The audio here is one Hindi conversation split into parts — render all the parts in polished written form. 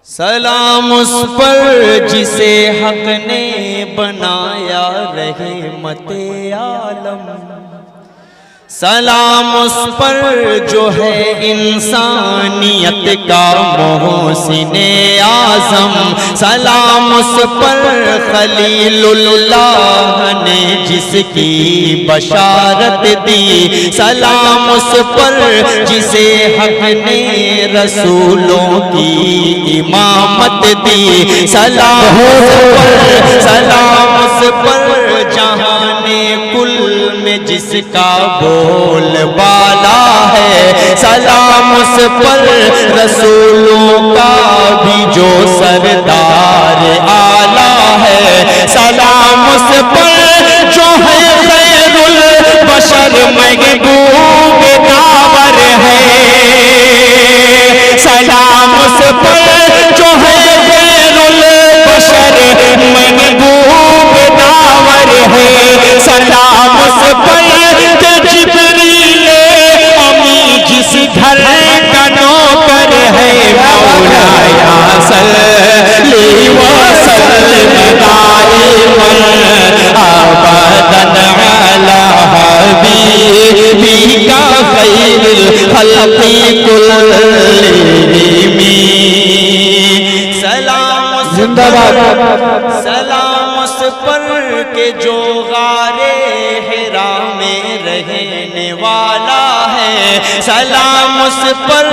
सलाम उस पर जिसे हक ने बनाया रहमते आलम। सलाम उस पर जो है इंसानियत का मोहसिने आज़म। सलाम उस पर खलीलुल्लाह ने जिसकी बशारत दी। सलाम उस पर जिसे हक ने रसूलों की इमामत दी। सलाम उस पर जहाने कुल में जिसका बोल बाला है। सलाम उस पर रसूलों का भी जो सरदार आला है। सलाम उस पर जो है खैरुल बशर महबूब दावर है। सलाम उस पर जो है खैरुल बशर महबूब दावर है। सलाम उस पर जिस घर का नौकर है। मौलाया सल्ली व सल्लिम दाइमन अबदन अला हबीबिका खैरिल खल्क़ि कुल्लिहिम। सलाम जिंदाबाद। सलाम उस पर के जो गारे हिरा में रहने वाला है। सलाम उस पर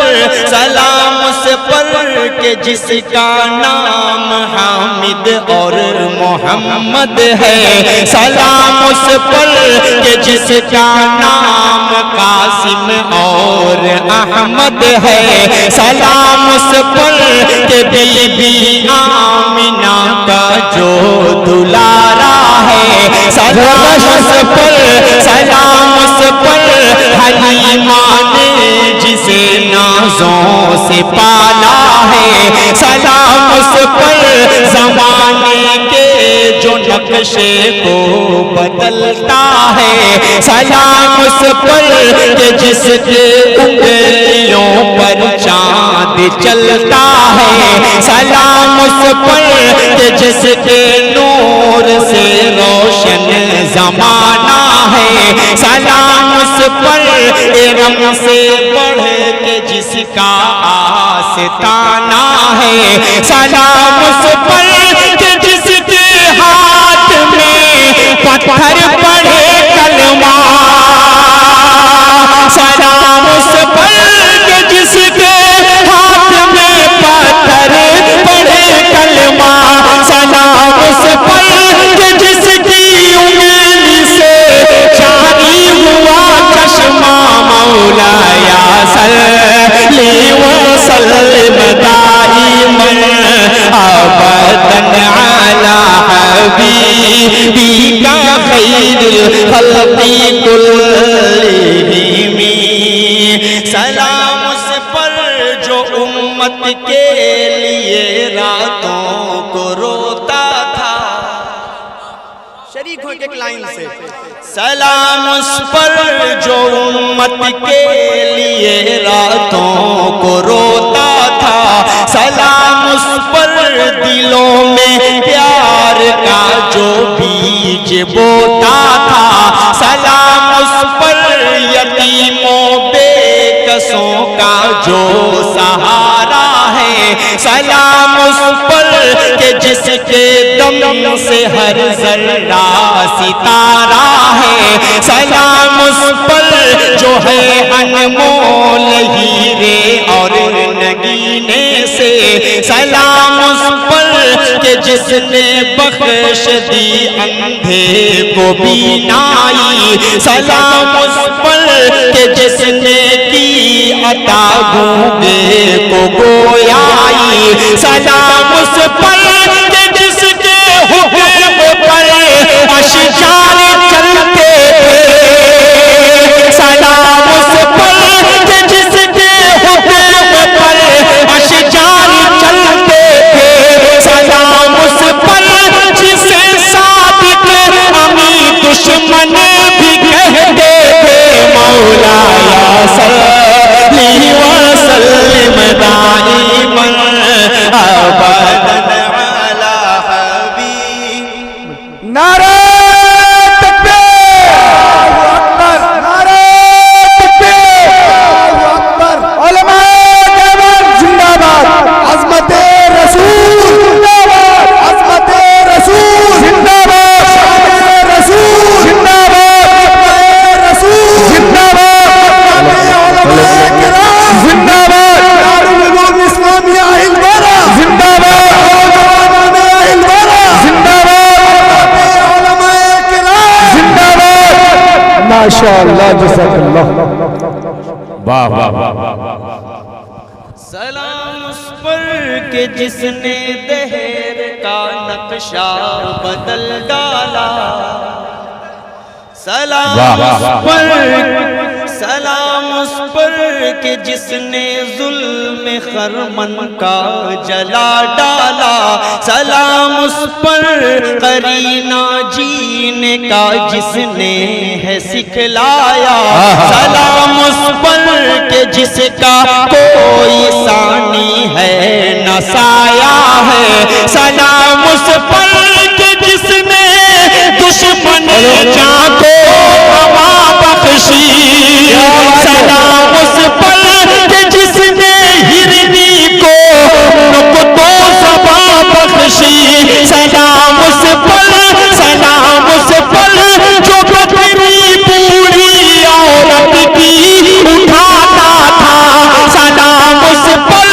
के जिसका नाम हामिद और मोहम्मद है। सलाम उस पर के जिसका नाम कासिम और अहमद है। सलाम उस पर के बीबी आमिना का जो दुलारा है। सलाम उस पर हलीमा ने जिसे नाजों से पाला है। सलाम उस पर ज़माने के जो नक्शे को बदलता है। सलाम उस पर के जिसके उंगलियों पर चांद चलता है। सलाम उस पर के जिसके नूर से रोशन ज़माना है। सलाम उस पर इरम से बढ़ के जिसका आस्ताना है। सलाम उस पर के जिसके हाथ में पत्थर पड़े कलमा। सलाम उस पर के जिसके हाथ में पत्थर पड़े कलमा। सलाम उस पर के जिसकी उंगली से जारी हुआ चश्मा। मौलाया सल्ली व सल्लिम दाइमन अबदन अला हबीबिका खैरिल खल्क़ि कुल्लिहिम। सलाम उस पर जो उम्मत के लिए रातों को रोता था। शरीक हो एक लाइन से। सलाम उस पर जो उम्मत के लिए रातों को रोता था। सलाम उस पर दिलों में प्यार का जो बीज बोता था। सलाम उस पर यतीमों बेकसों का जो सहारा है। सलाम उस पर के जिसके दम से हर जर्रा सितारा है। सलाम उस पर जो है अनमोल हीरे और नगीने से। सलाम उस पर के जिसने बख्श दी अंधे को बीनाई। सलाम उस पर के जिसने की अता गूंगे को गोयाई। सलाम उस पर के जिसके हुक्म पर अशजार चलते थे। सलाम उस पर के जिसके हुक्म पर अशजार चलते थे। सलाम उस पर जिसे साबित अमी दुश्मन भी कहते थे। मौलाया सल्ली व सल्लिम दाइमन माशाअल्लाह जज़ाकल्लाह। वाह वाह वाह। सलाम उस पर के जिसने दहर का नक्शा बदल डाला। सलाम उस पर के जिसने जुल्म खरमन का जला डाला। सलाम उस पर करीना जीने का जिसने है सिखलाया। सलाम उस पर के जिसका कोई सानी है न साया है। सलाम उस पर के जिसने दुश्मन जान को हवा बख्शी। सलाम उस पर के जिसने हिरनी को नुक्तो सबा बख्शी। सलाम उस पर जो बकरी बूढ़ी औरत की उठाता था। सलाम उस पर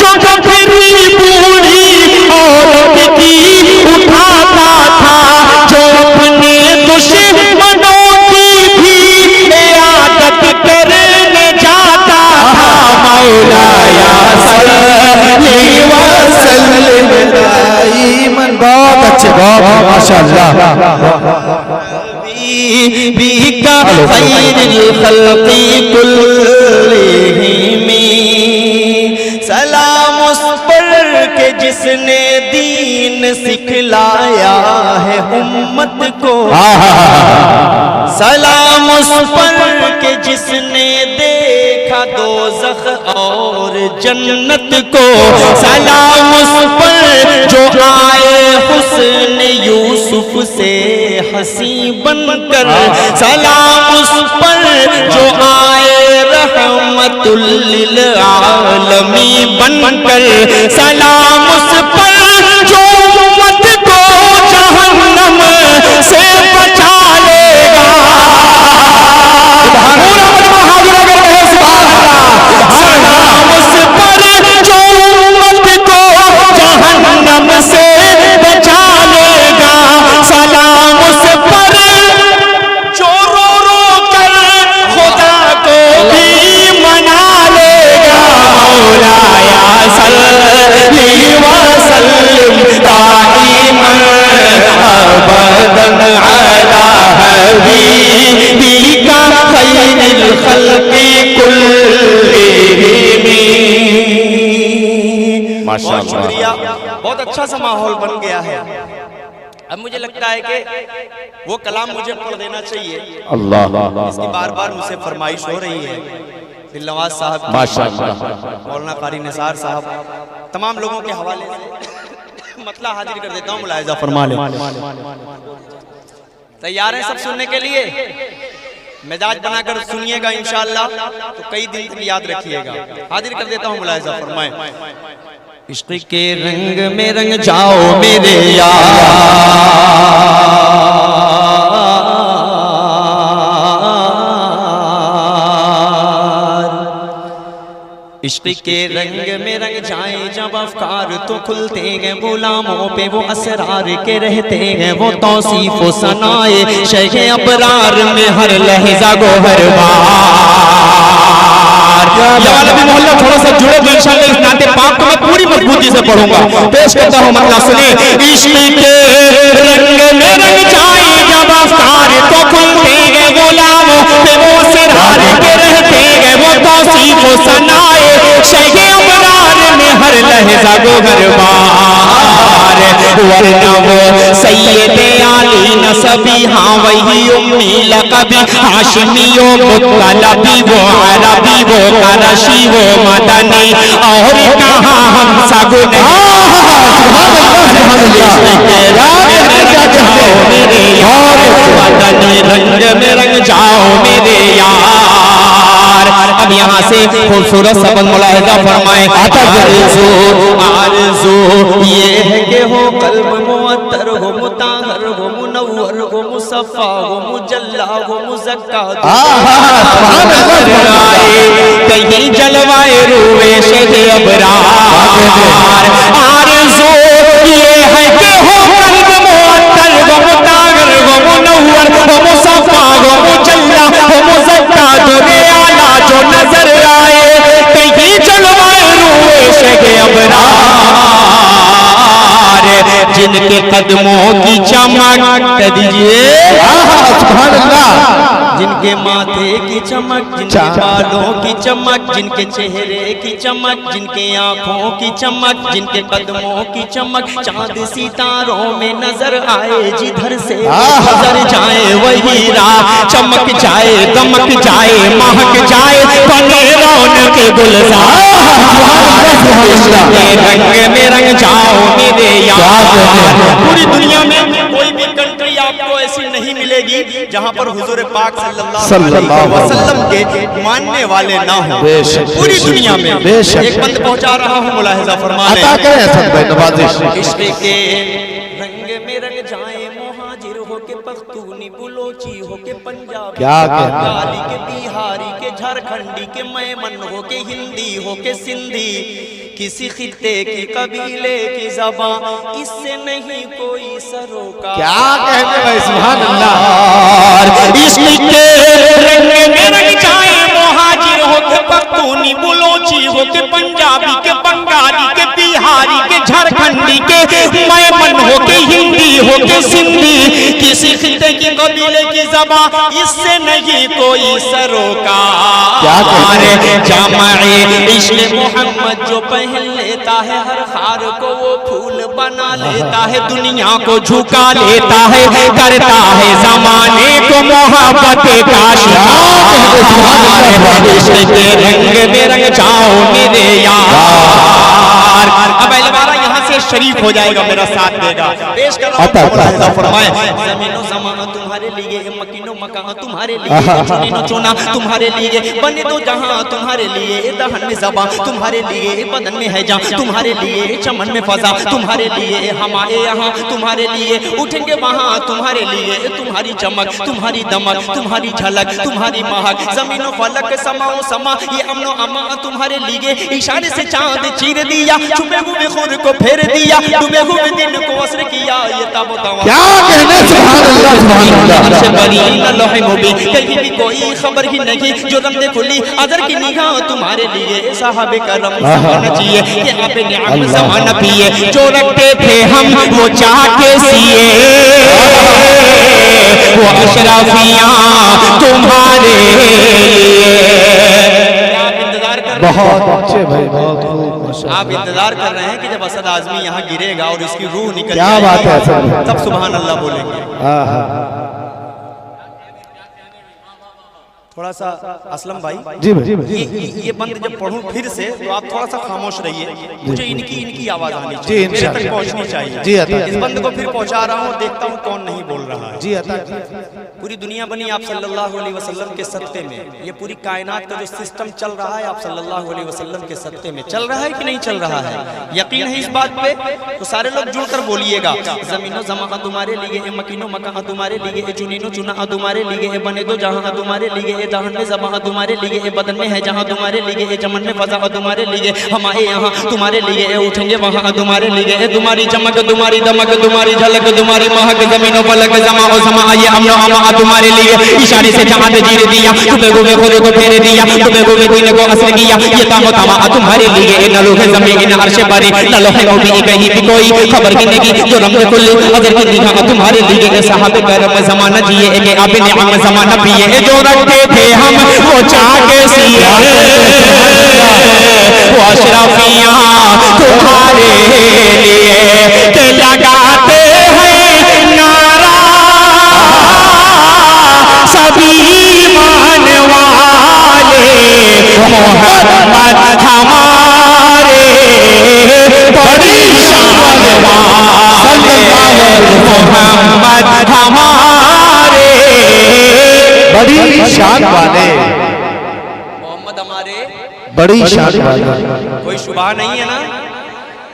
जो बकरी बूढ़ी औरत की उठाता था। जो अपने दुश्मनों की भी इयादत करने जाता था। मौलाया सल्ली व सल्लिम दाइमन। बहुत अच्छे, बहुत माशाअल्लाह। बीका खैरुल खल्क़ि कुल्लिहिम। सलाम उस पर के जिसने दीन सिखलाया है उम्मत को। सलाम उस पर के जिसने देखा दोज़ख और जन्नत को। सलाम उस पर जो आए हुस्न यूसुफ से हंसी बनकर। सलाम उस पर जो आए रहमतुल लिल आलमीन बनकर। सलाम उस पर जो उम्मत को जहन्नम से बचा लेगा। सलाम उस पर जो उम्मत को जहन्नम से बचा लेगा। सलाम उस पर जो रो रो कर खुदा को भी मना लेगा। मौलाया सल्ली व सल्लिम दाइमन अबदन अला हबीबिका खैरुल खल्क़ि कुल्लिहिम। माशाअल्लाह। बहुत शुक्रिया। बहुत अच्छा सा माहौल बन गया है। अब मुझे लगता है कि वो कलाम मुझे पढ़ देना चाहिए। अल्लाह। इसकी बार बार मुझसे फरमाइश हो रही है। दिलनवाज साहब, माशाअल्लाह। मौलाना कारी निसार साहब, तमाम लोगों के हवाले से मतला हाजिर कर देता हूँ। मुलाहिजा फरमा ले। तैयार हैं सब सुनने के लिए? मिजाज बनाकर सुनिएगा इंशाअल्लाह, तो कई दिन तक याद रखिएगा। हाजिर कर देता हूँ, मुलाहिजा फरमाएं। इश्क के रंग में रंग जाओ मेरे यार। इश्क के रंग में रंग जाए जब अफकार तो खुलते हैं। गुलामों पे वो असरार के रहते हैं। वो तौसीफ व सनाए शेख अबरार में हर लहजा गोहर ये वाला भी मोहल्ला थोड़ा सा जुड़े तो इंशाअल्लाह इस नाते पाक को मैं पूरी मजबूती से पढ़ूंगा। पेश करता हूँ मतलब सुनिए। इश्क के रंग में रंग जाए जब अफकार तो खुलते हैं। गुलामों पे वो असरार के रहते हैं। वो तौसीफ व सनाए शेख अबरार में हर लहजा गोहर वरना वो सैयद आली नसबी। हाँ वही उम्मी लक़बी हाशमी ओ मुत्तलबी। वो अरबी वो करशी वो मदनी और कहाँ हम सगुन। रंग में रंग जाओ मेरे यार। अब यहाँ से खूबसूरत सबक मुलाहिजा फरमाए। आरज़ू ये है कि हो कल्ब मुअत्तर हो मुताहर हो मुनव्वर हो मुसफ़ा हो मुजल्ला हो मुज़क्का। कहीं जलवाए रूए शेख अबरार। आरज़ू ये है कि हो कल्ब मुअत्तर हो मुताहर हो मुनव्वर हो मुसफ़ा हो मुजल्ला जिनके कदमों की चमक कह दीजिए, सुभान अल्लाह। जिनके माथे की चमक, जिनके बालों की चमक, जिनके चेहरे की चमक, जिनके आंखों की चमक, जिनके कदमों की चमक, चांद सितारों में नजर आए, जिधर से नजर जाए वही राह चमक जाए, दमक जाए, महक जाए, बने रौनक गुलजार, रंग में रंग जाओ मेरे यार। पूरी दुनिया में कोई भी कंट्री आपको ऐसी नहीं मिलेगी जहां पर हुजूर पाक सल्लल्लाहु अलैहि वसल्लम के मानने वाले ना हो। पूरी दुनिया में एक बंद पहुंचा रहा हूं, मुलाहिजा फरमा लें। अता करें हसन भाई नवाजिश। इश्क के रंग में रंग जाए, मुहाजिर हो के पख्तूनी, बुलोची हो के पंजाबी, क्या कहते हैं? बंगाली के, बिहारी के, झारखंडी के, मेमन हो के, हिंदी हो के, सिंधी, किसी खित्ते की कबीले की ज़बान, इससे नहीं कोई सरोकार। क्या कहते भाई, सुभान अल्लाह। इश्क के रंग में रंग जाए, मुहाजिर हो के पख्तूनी, बुलोची हो के पंजाबी के, बंगाली के, बिहारी के, झारखंडी के, मेमन हो के, हिंदी हो के, सिंधी, किसी खित्ते की कबीले की ज़बान, इससे नहीं कोई सरोकार। जमाए इश्क मोहम्मद जो पहन लेता है, हर खार को वो फूल बना लेता है, दुनिया को झुका लेता है, करता है जमाने को मोहब्बत का शिकार। इश्क के रंग में रंग जाओ मेरे यार। अब अलवारा यहाँ से शरीफ हो जाएगा, मेरा साथ देगा। पेश कर रहा हूं, फरमाए ज़मीनो ज़माना तुम्हारे लिए, मकीनो मकान तुम्हारे लिए, चुनीनो चुना तुम्हारे लिए, बने दो जहां तुम्हारे लिए, दहन में ज़बां तुम्हारे लिए, बदन में है जान तुम्हारे लिए, चमन में फजा तुम्हारे लिए, हमारे यहाँ तुम्हारे लिए, उठेंगे वहाँ तुम्हारे लिए, तुम्हारी चमक, तुम्हारी दमक, तुम्हारी झलक, तुम्हारी महक, ज़मीनो फलक समाओ समा, ये अमनो अमा तुम्हारे लिए, इशारे से चांद चीर दिया, छुपे हुए खुद को फेर दिया, डूबे हुए दिन को असर किया, ये तब क्या कहने, सुभान अल्लाह, सुभान अल्लाह। से बरी न लोहे मुबी, कहीं भी कोई खबर ही नहीं, जो रंदे खुली अदर की निगाह तुम्हारे लिए, साहबे करम ज़माना चाहिए, ये आपे निअम ज़माना पिए, जो रखते थे हम वो चाह के सिए, वो अशरफियां तुम्हारे लिए। बहुत अच्छे भाई, बहुत खूब। आप इंतजार कर रहे हैं कि जब असद आजमी यहाँ गिरेगा और इसकी रूह निकल क्या बात है असद, तब सुभान अल्लाह बोलेंगे। थोड़ा सा असलम भाई, जी भाई, ये बंद जब पढ़ूं फिर से तो आप थोड़ा सा खामोश रहिए, मुझे इनकी आवाज आनी जी, चाहिए, मेरे इंशाअल्लाह तक पहुंचनी चाहिए। जी, अता। इस बंद को फिर पहुंचा रहा हूं, देखता हूं कौन नहीं बोल रहा है। जी अता। पूरी दुनिया बनी आप सल्लल्लाहु अलैहि वसल्लम के सत्ते में, ये पूरी कायनात का जो सिस्टम चल रहा है आप सल्लल्लाहु अलैहि वसल्लम के सत्ते में चल रहा है कि नहीं चल रहा है? यकीन है इस बात पे? तो सारे लोग जुड़कर बोलिएगा, ज़मीनो ज़मा तुम्हारे लिए, मकीनो मकान तुम्हारे लिए, चुनीनो चुना तुम्हारे लिए, बने दो जहां तुम्हारे लिए, दहन में ज़बां तुम्हारे लिए, बदन में है जहां तुम्हारे लिए, चमन में फजा तुम्हारे लिए, हमारे यहाँ तुम्हारे लिए, उठेंगे वहाँ तुम्हारे लिए, तुम्हारी चमक, तुम्हारी दमक, तुम्हारी झलक, तुम्हारी महक, ज़मीनों पलक जमा और समा, ये अमनो अमा तुम्हारे लिए, इशारे से चांद चीर दिया, तुम्हें गुमे खुद को फेर दिया, तुम्हें गुमे दिन को असर किया, ये तामो तमा तुम्हारे लिए, न लोहे ज़मीन अर्श बरी, न लोहे नबी कहीं भी कोई खबर की नहीं, जो रंग कुल्ली अदर की निगाह तुम्हारे लिए, साहब करम ज़माना जिए, के आप निअम ज़माना पिए, जो रखते थे हम वो चाह के सिए, वो अशरफियां तुम्हारे लिए, के लगाते हैं नारा सभी मान वाले, मोहम्मद हमारे बड़ी शान वाले, मोहम्मद हमारे बड़ी शान वाले, मोहम्मद हमारे बड़ी शान वाले। कोई शुबा नहीं है ना?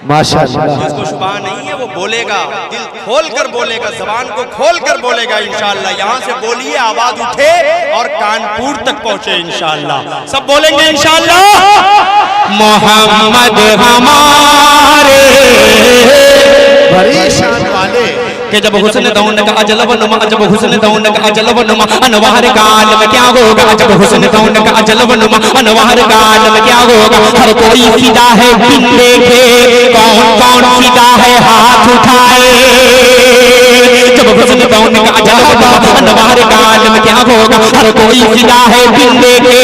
माशाअल्लाह। जिसको शुबा नहीं है वो बोलेगा, दिल खोल कर बोलेगा, जबान को खोल कर बोलेगा इंशाअल्लाह। यहाँ से बोलिए, आवाज उठे और कानपुर तक पहुंचे इंशाअल्लाह। सब बोलेंगे इंशाअल्लाह। मोहम्मद हमारे बड़ी शान वाले, कि जब हुस्न दौन का अजलब नुमा, जब हुस्न दौन का अजलब नुमा, अनवार का आलम क्या होगा, जब हुस्न दौन का अजलब नुमा, अनवार का आलम क्या होगा। हर कोई फिदा है बिन देखे, कौन कौन फिदा है हाथ हाथ उठाए। जब हुस्न कौन का जलवा अनवार का आलम क्या होगा, हर कोई फिदा है बिंदे के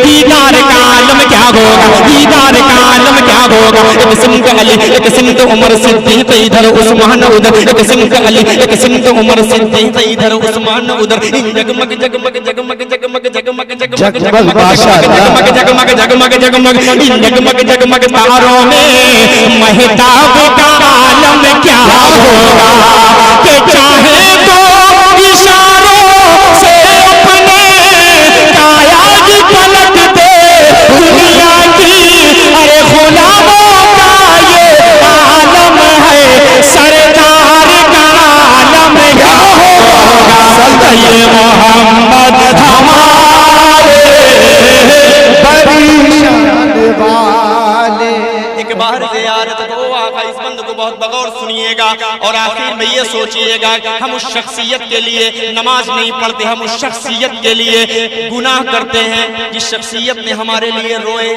दीदार का आलम क्या होगा, दीदार का आलम क्या होगा। एक सिमत अली एक सिमत उमर सिद्दीक इधर उस्मान उधर, एक सिमत अली एक सिमत उमर सिद्दीक इधर उस्मान उधर। इन जगमग जगमग जगमग जगमग जगमग जगमग जगमग जगमग जगमग जगमग इन जगमग जगमग तारों में महताब का आलम क्या होगा, कि चाहे तो इशारों से अपने काया की पलट दे दुनिया की। अरे गुलामों का ये आलम है, सरदार का आलम क्या होगा। ये मोहम्मद हमारे परेशान वाले। एक बार ज़ियारत को आका, इस बंद को बहुत बगौर सुनिएगा और आखिर में ये सोचिएगा, हम उस शख्सियत के लिए नमाज नहीं पढ़ते, हम उस शख्सियत के लिए गुनाह करते हैं जिस शख्सियत ने हमारे लिए रोए,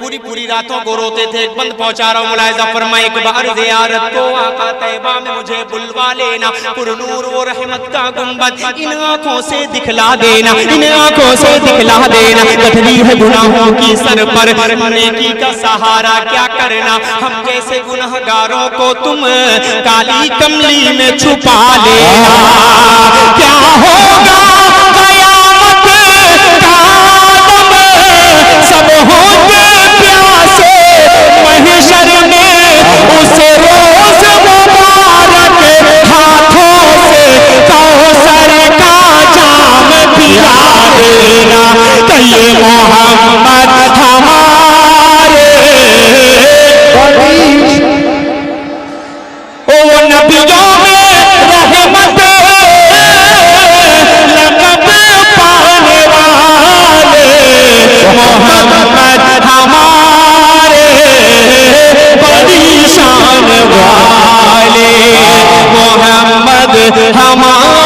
पूरी पूरी रातों को रोते थे। एक बंद पहुंचा रहा हूँ, मुलाहिज़ा फरमाए। एक बार ज़ियारत को आका तैबा में मुझे बुलवा लेना, पुरनूर वो रहमत का गुंबद इन आंखों से दिखला देना, इन आंखों से दिखला देना। कथनी है गुनाहों की सर पर, नेकी का सहारा क्या करना, हम जैसे गुनहगारों को तुम काली कमली में छुपा लेना। क्या होगा कयामत का आलम, सब होंगे प्यासे महशर में, उस रोज मुबारक हाथों से कौसर का जाम पिला देना। तो ये मोहम्मद हमारे ओ नबियों में रहमत लक़ब पाने वाले मोहम्मद हमारे बड़ी शान वाले मोहम्मद हमारे